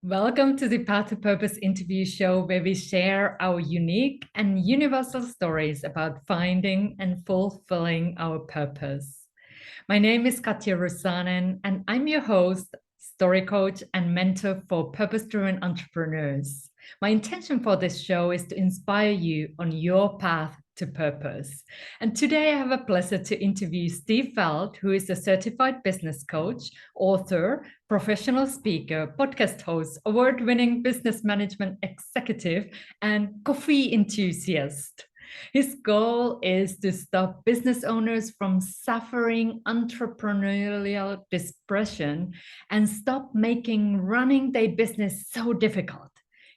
Welcome to the Path to Purpose interview show where we share our unique and universal stories about finding and fulfilling our purpose. My name is Katja and I'm your host, story coach, and mentor for purpose-driven entrepreneurs. My intention for this show is to inspire you on your path to purpose. And today I have a pleasure to interview Steve Feld, who is a certified business coach, author, professional speaker, podcast host, award-winning business management executive, and coffee enthusiast. His goal is to stop business owners from suffering entrepreneurial depression and stop making running their business so difficult.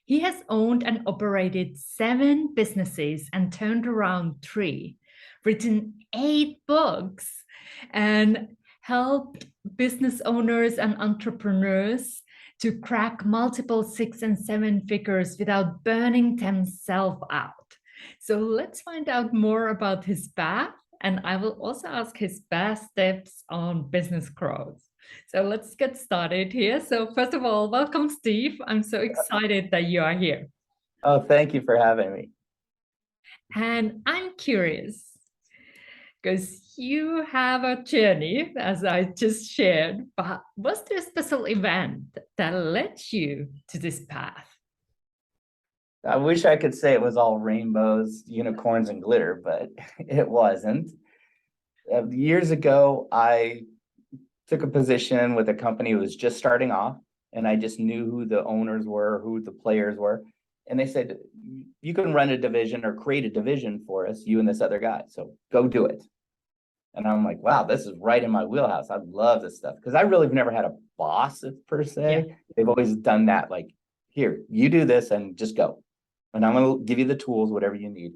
He has owned and operated 7 businesses and turned around 3, written 8 books, and helped business owners and entrepreneurs to crack multiple 6 and 7 figures without burning themselves out. So let's find out more about his path, and I will also ask his best tips on business growth. So let's get started here. So first of all, welcome, Steve. I'm so excited that you are here. Oh, thank you for having me. And I'm curious, because you have a journey, as I just shared, but was there a special event that led you to this path? I wish I could say it was all rainbows, unicorns, and glitter, but it wasn't. Years ago, I took a position with a company who was just starting off, and I just knew who the owners were, who the players were. And they said, you can run a division or create a division for us, you and this other guy. So go do it. And I'm like, wow, this is right in my wheelhouse. I love this stuff because I really have never had a boss per se. Yeah. They've always done that. Like, here, you do this and just go. And I'm going to give you the tools, whatever you need.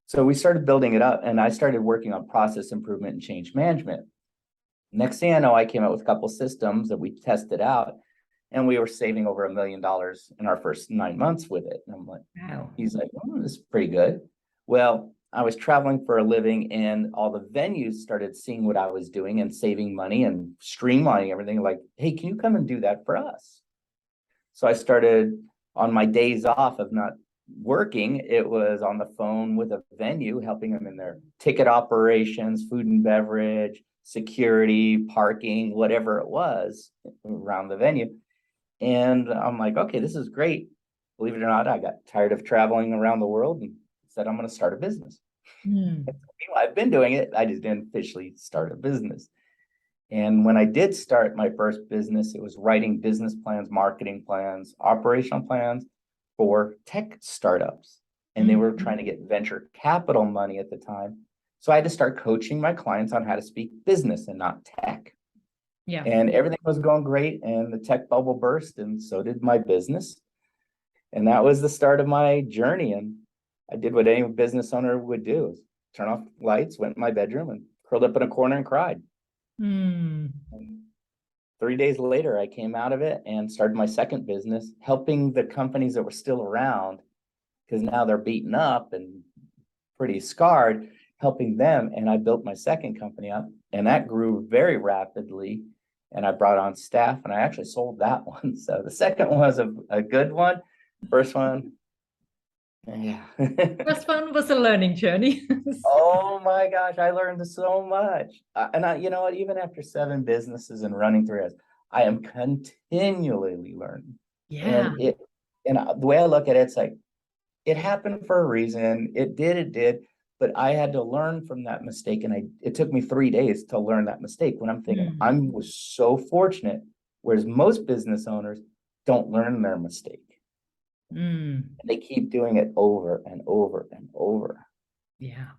So we started building it up, and I started working on process improvement and change management. Next thing I know, I came out with a couple of systems that we tested out, and we were saving over $1 million in our first 9 months with it. And I'm like, wow. He's like, oh, this is pretty good. Well, I was traveling for a living, and all the venues started seeing what I was doing and saving money and streamlining everything. Like, hey, can you come and do that for us? So I started on my days off of not working. It was on the phone with a venue, helping them in their ticket operations, food and beverage, security, parking, whatever it was around the venue. And I'm like, okay, this is great. Believe it or not, I got tired of traveling around the world and said, I'm going to start a business. I've been doing it. I just didn't officially start a business. And when I did start my first business, it was writing business plans, marketing plans, operational plans for tech startups. And they were trying to get venture capital money at the time. So I had to start coaching my clients on how to speak business and not tech. Yeah. And everything was going great. And the tech bubble burst, and so did my business. And that was the start of my journey. And I did what any business owner would do: turn off lights, went in my bedroom, and curled up in a corner and cried. And 3 days later, I came out of it and started my second business, helping the companies that were still around, because now they're beaten up and pretty scarred, helping them. And I built my second company up, and that grew very rapidly. And I brought on staff, and I actually sold that one. So the second one was a good one. First one, yeah. First one was a learning journey. Oh my gosh, I learned so much. You know what, even after 7 businesses and running 3 years, I am continually learning. Yeah. And the way I look at it, it's like, it happened for a reason. It did. But I had to learn from that mistake. And it took me 3 days to learn that mistake, when I'm thinking I was so fortunate, whereas most business owners don't learn their mistake. They keep doing it over and over and over. Yeah.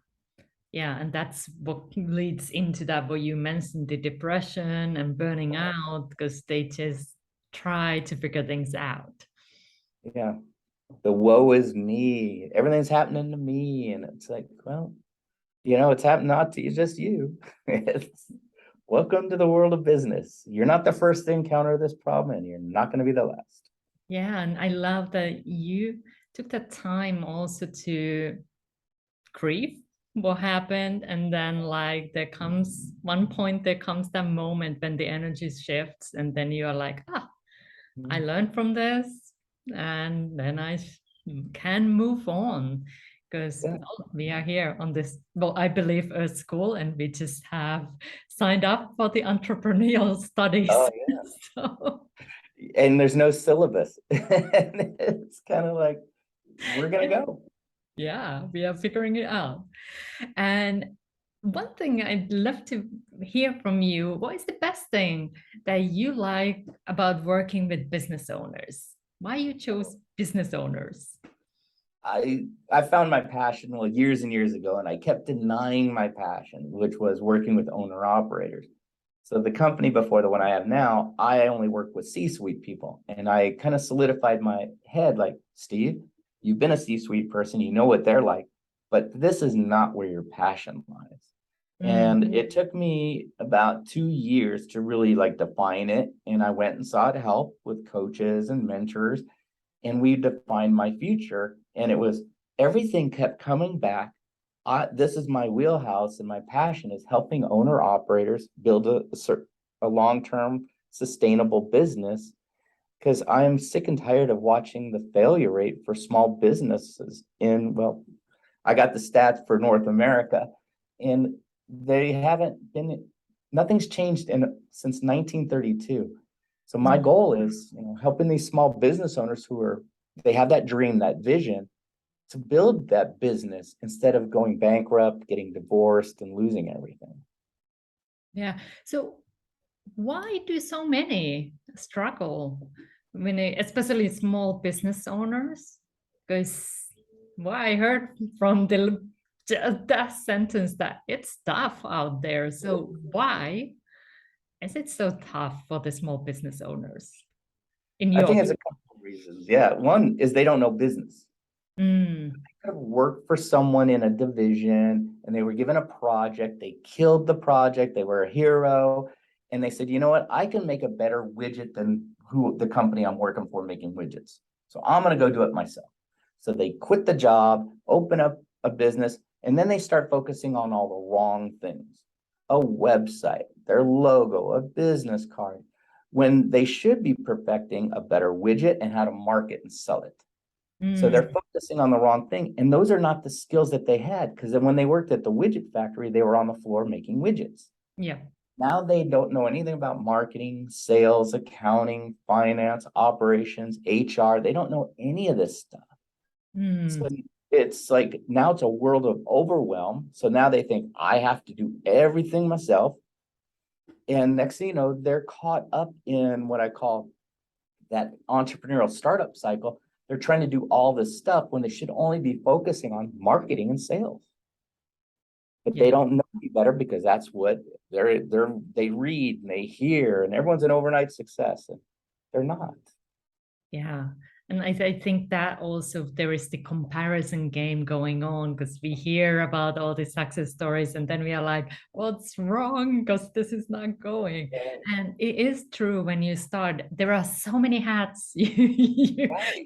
Yeah, and that's what leads into that, what you mentioned, the depression and burning out, because they just try to figure things out. Yeah. The woe is me. Everything's happening to me. And it's like, well, it's happening not to you, just you. Welcome to the world of business. You're not the first to encounter this problem, and you're not going to be the last. Yeah, and I love that you took that time also to grieve what happened, and then like there comes that moment when the energy shifts, and then you are like, I learned from this, and then can move on because Yeah. we are here on this, well, I believe a school, and we just have signed up for the entrepreneurial studies. Oh, yeah. So, And there's no syllabus. And it's kind of like, we're gonna go. yeah, we are figuring it out. And one thing I'd love to hear from you, what is the best thing that you like about working with business owners? Why you chose business owners? I found my passion well years and years ago, and I kept denying my passion, which was working with owner operators. So the company before the one I have now, I only work with C-suite people, and I kind of solidified my head like, Steve, you've been a C-suite person, you know what they're like, but this is not where your passion lies. And it took me about 2 years to really like define it. And I went and sought help with coaches and mentors, and we defined my future. And it was everything kept coming back. This is my wheelhouse, and my passion is helping owner operators build a long-term sustainable business, because I'm sick and tired of watching the failure rate for small businesses well, I got the stats for North America, and they haven't been, nothing's changed since 1932. So my goal is, helping these small business owners they have that dream, that vision to build that business instead of going bankrupt, getting divorced, and losing everything. Yeah. So why do so many struggle when especially small business owners? Because what I heard from that sentence that it's tough out there. So why is it so tough for the small business owners in I your think it's a couple of reasons. Yeah. One is they don't know business. Mm, Kind of worked for someone in a division, and they were given a project. They killed the project. They were a hero. And they said, you know what? I can make a better widget than the company I'm working for making widgets. So I'm going to go do it myself. So they quit the job, open up a business, and then they start focusing on all the wrong things. A website, their logo, a business card, when they should be perfecting a better widget and how to market and sell it. So they're focusing on the wrong thing. And those are not the skills that they had, because then when they worked at the widget factory, they were on the floor making widgets. yeah. Now they don't know anything about marketing, sales, accounting, finance, operations, HR. They don't know any of this stuff. So it's like now it's a world of overwhelm. So now they think I have to do everything myself. And next thing you know, they're caught up in what I call that entrepreneurial startup cycle. They're trying to do all this stuff when they should only be focusing on marketing and sales. But they don't know any better, because that's what they read and they hear, and everyone's an overnight success, and they're not. Yeah. And I think that also there is the comparison game going on, because we hear about all the success stories and then we are like, what's wrong? Because this is not going. And it is true, when you start, there are so many hats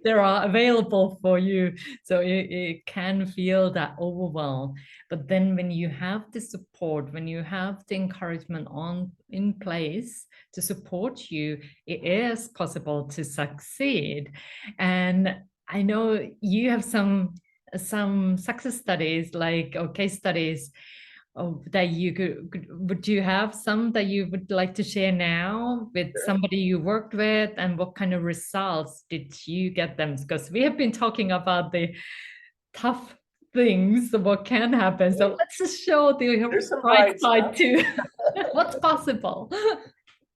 there are available for you. So it can feel that overwhelm. But then when you have the support, when you have the encouragement in place to support you, it is possible to succeed. And I know you have some success studies, like, or case studies, that you would you have some that you would like to share now with somebody you worked with, and what kind of results did you get them? Because we have been talking about the tough things, what can happen. So let's just show the bright side too. What's possible?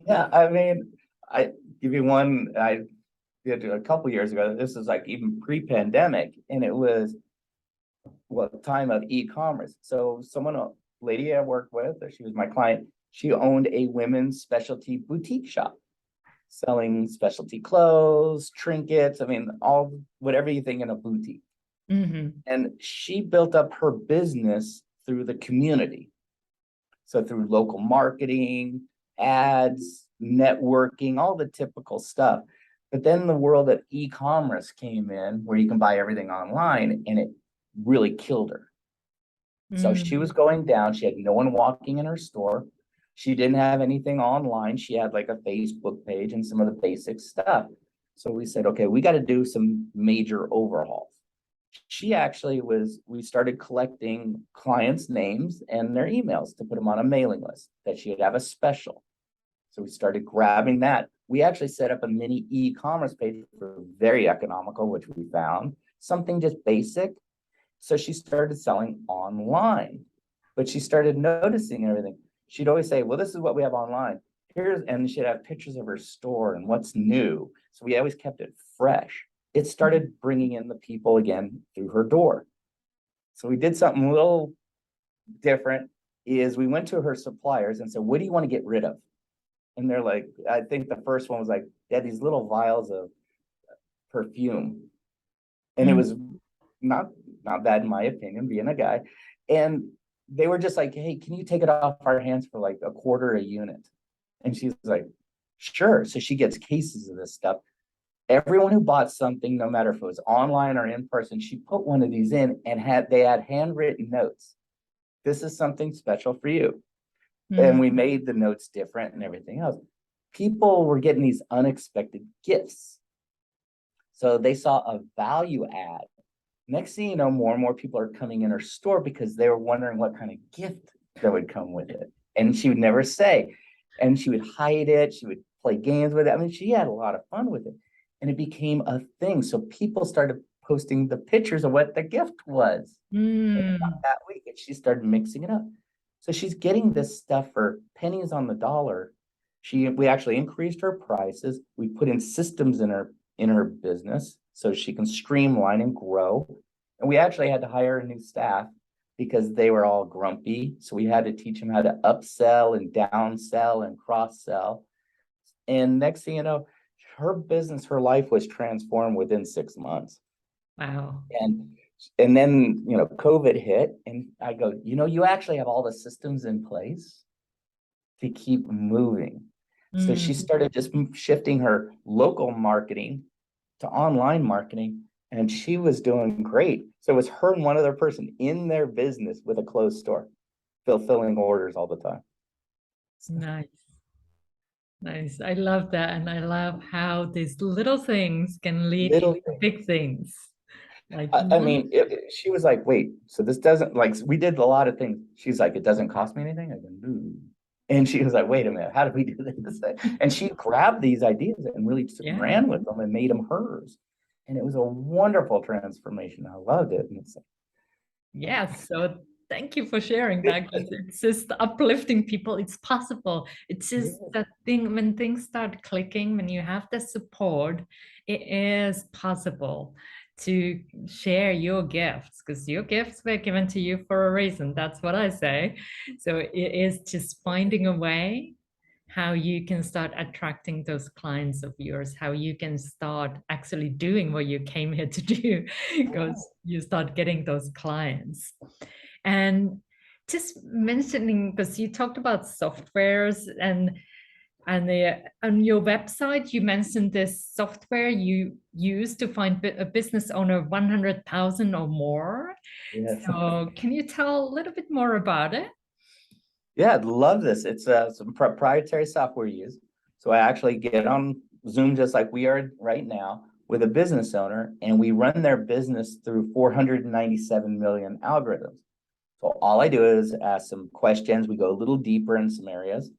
Yeah, I mean, I give you one. I did a couple years ago. This is like even pre-pandemic, and it was time of e-commerce. So a lady I worked with, she was my client. She owned a women's specialty boutique shop, selling specialty clothes, trinkets. I mean, whatever you think in a boutique. And she built up her business through the community. So through local marketing, ads, networking, all the typical stuff. But then the world of e-commerce came in, where you can buy everything online, and it really killed her. So she was going down. She had no one walking in her store. She didn't have anything online. She had like a Facebook page and some of the basic stuff. So we said, okay, we got to do some major overhauls. We started collecting clients' names and their emails to put them on a mailing list that she'd have a special. So we started grabbing that. We actually set up a mini e-commerce page for very economical, which we found something just basic. So she started selling online, but she started noticing everything. She'd always say, well, this is what we have online. And she'd have pictures of her store and what's new. So we always kept it fresh. It started bringing in the people again through her door. So we did something a little different is we went to her suppliers and said, what do you want to get rid of? And they're like, I think the first one was like, they had these little vials of perfume. And it was not bad in my opinion, being a guy. And they were just like, hey, can you take it off our hands for like $0.25 a unit? And she's like, sure. So she gets cases of this stuff. Everyone who bought something, no matter if it was online or in person, she put one of these in and they had handwritten notes. This is something special for you. And we made the notes different and everything else. People were getting these unexpected gifts. So they saw a value add. Next thing you know, more and more people are coming in her store because they were wondering what kind of gift that would come with it. And she would never say. And she would hide it. She would play games with it. I mean, she had a lot of fun with it. And it became a thing. So people started posting the pictures of what the gift was. And that week, and she started mixing it up. So she's getting this stuff for pennies on the dollar. We actually increased her prices. We put in systems in her business so she can streamline and grow. And we actually had to hire a new staff because they were all grumpy. So we had to teach them how to upsell and downsell and cross sell. And next thing you know, her business, her life was transformed within 6 months. Wow. And then, COVID hit and I go, you actually have all the systems in place to keep moving. So she started just shifting her local marketing to online marketing, and she was doing great. So it was her and one other person in their business with a closed store, fulfilling orders all the time. Nice. Nice. I love that. And I love how these little things can lead Little into thing. big things. Like, I mean, she was like, wait, so this doesn't, like, we did a lot of things. She's like, it doesn't cost me anything? I go, no. And she was like, wait a minute, how did we do this? And she grabbed these ideas and really ran with them and made them hers. And it was a wonderful transformation. I loved it. And it's like, yes. So thank you for sharing that. 'Cause it's just uplifting people. It's possible. It's just that thing when things start clicking, when you have the support, it is possible to share your gifts because your gifts were given to you for a reason. That's what I say. So it is just finding a way how you can start attracting those clients of yours, how you can start actually doing what you came here to do because you start getting those clients. And just mentioning, because you talked about softwares and on your website, you mentioned this software you use to find a business owner 100,000 or more. yes. So can you tell a little bit more about it? Yeah, I'd love this. It's some proprietary software use. So I actually get on Zoom just like we are right now with a business owner, and we run their business through 497 million algorithms. So all I do is ask some questions. We go a little deeper in some areas,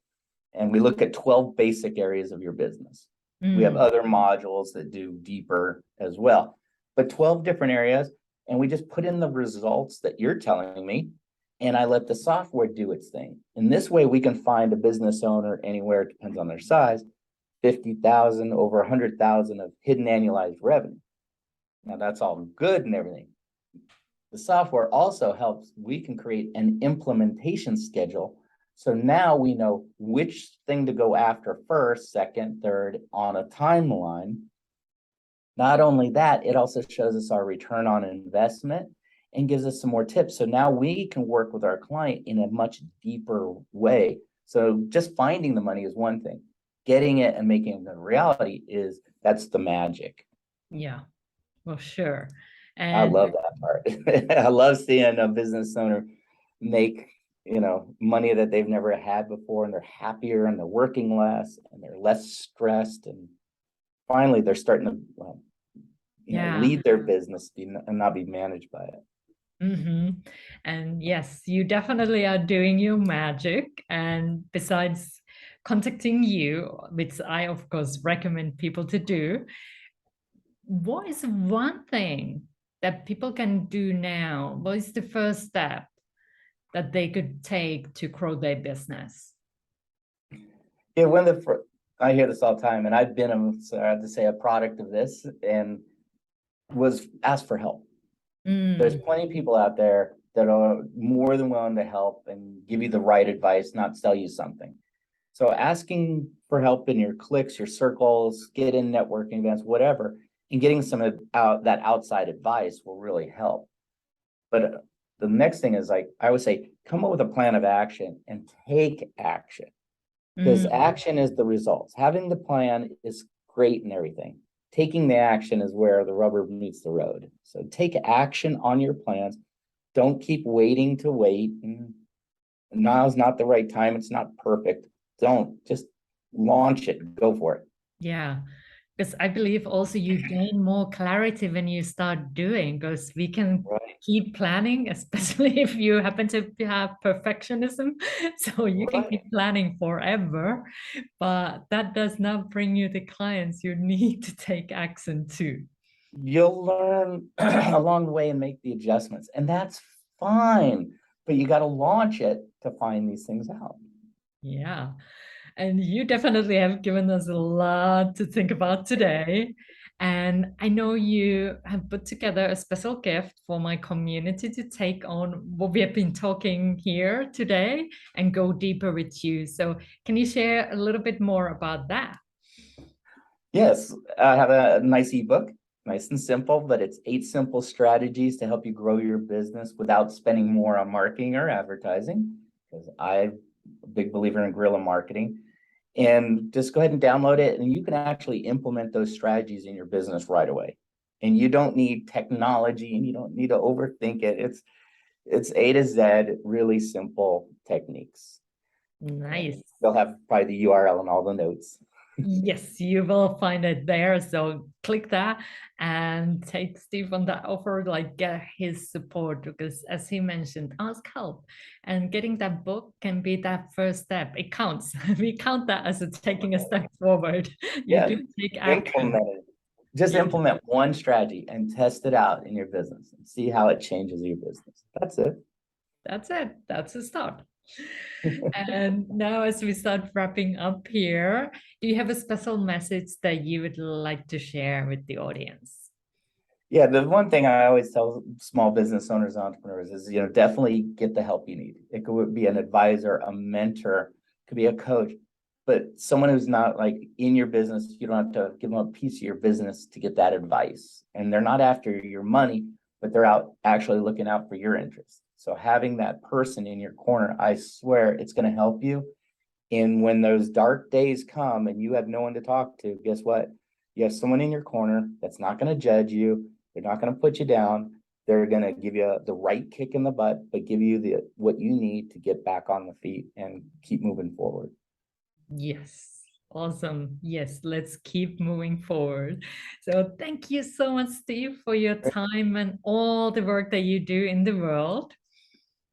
and we look at 12 basic areas of your business. We have other modules that do deeper as well, but 12 different areas. And we just put in the results that you're telling me, and I let the software do its thing. In this way, we can find a business owner anywhere, it depends on their size, 50,000, over 100,000 of hidden annualized revenue. Now that's all good and everything. The software also helps, we can create an implementation schedule. So now we know which thing to go after first, second, third on a timeline. Not only that, it also shows us our return on investment and gives us some more tips. So now we can work with our client in a much deeper way. So just finding the money is one thing. Getting it and making it a reality that's the magic. Yeah, well, sure. I And love that part. I love seeing a business owner make, money that they've never had before, and they're happier and they're working less and they're less stressed. And finally they're starting to Yeah. lead their business and not be managed by it. And yes, you definitely are doing your magic. And besides contacting you, which I, of course, recommend people to do, what is one thing that people can do now? What is the first step that they could take to grow their business? Yeah, I hear this all the time, and I've been, so I have to say, a product of this, and was ask for help. There's plenty of people out there that are more than willing to help and give you the right advice, not sell you something. So asking for help in your cliques, your circles, get in networking events, whatever, and getting some of that outside advice will really help. But the next thing is, like I would say, come up with a plan of action and take action, because action is the results. Having the plan is great and everything. Taking the action is where the rubber meets the road. So take action on your plans. Don't keep waiting to wait. Now's not the right time. It's not perfect. Don't just launch it. Go for it. Yeah, because I believe also you gain more clarity when you start doing, because we can Right. keep planning, especially if you happen to have perfectionism. So you can Right. keep planning forever, but that does not bring you the clients. You need to take action too. You'll learn along the way and make the adjustments, and that's fine. But you got to launch it to find these things out. Yeah. And you definitely have given us a lot to think about today. And I know you have put together a special gift for my community to take on what we have been talking here today and go deeper with you. So, can you share a little bit more about that? Yes, I have a nice ebook, nice and simple, but it's 8 simple strategies to help you grow your business without spending more on marketing or advertising, because I'm a big believer in guerrilla marketing. And just go ahead and download it, and you can actually implement those strategies in your business right away. And you don't need technology, and you don't need to overthink it. It's A to Z, really simple techniques. Nice. And you'll have probably the URL and all the notes. Yes, you will find it there. So click that and take Steve on that offer, like get his support, because as he mentioned, ask help. And getting that book can be that first step. It counts. We count that as taking a step forward. You Yeah, do take action. implement it. Just Yeah, implement one strategy and test it out in your business and see how it changes your business. That's it. that's it. That's a start. And now, as we start wrapping up here, do you have a special message that you would like to share with the audience? Yeah, the one thing I always tell small business owners, entrepreneurs is, definitely get the help you need. It could be an advisor, a mentor, could be a coach, but someone who's not like in your business. You don't have to give them a piece of your business to get that advice. And they're not after your money, but they're out actually looking out for your interests. So having that person in your corner, I swear it's going to help you. And when those dark days come and you have no one to talk to, guess what? You have someone in your corner that's not going to judge you. They're not going to put you down. They're going to give you the right kick in the butt, but give you what you need to get back on the feet and keep moving forward. Yes. Awesome. Yes, let's keep moving forward. So, thank you so much, Steve, for your time and all the work that you do in the world.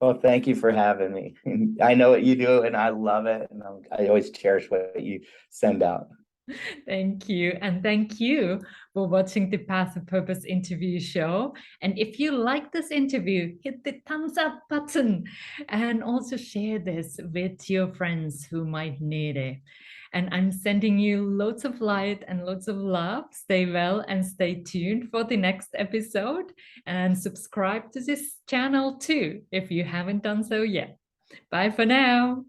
Well, thank you for having me. I know what you do and I love it. And I always cherish what you send out. Thank you. And thank you for watching the Path to Purpose interview show. And if you like this interview, hit the thumbs up button and also share this with your friends who might need it. And I'm sending you loads of light and loads of love. Stay well and stay tuned for the next episode. And subscribe to this channel too if you haven't done so yet. Bye for now.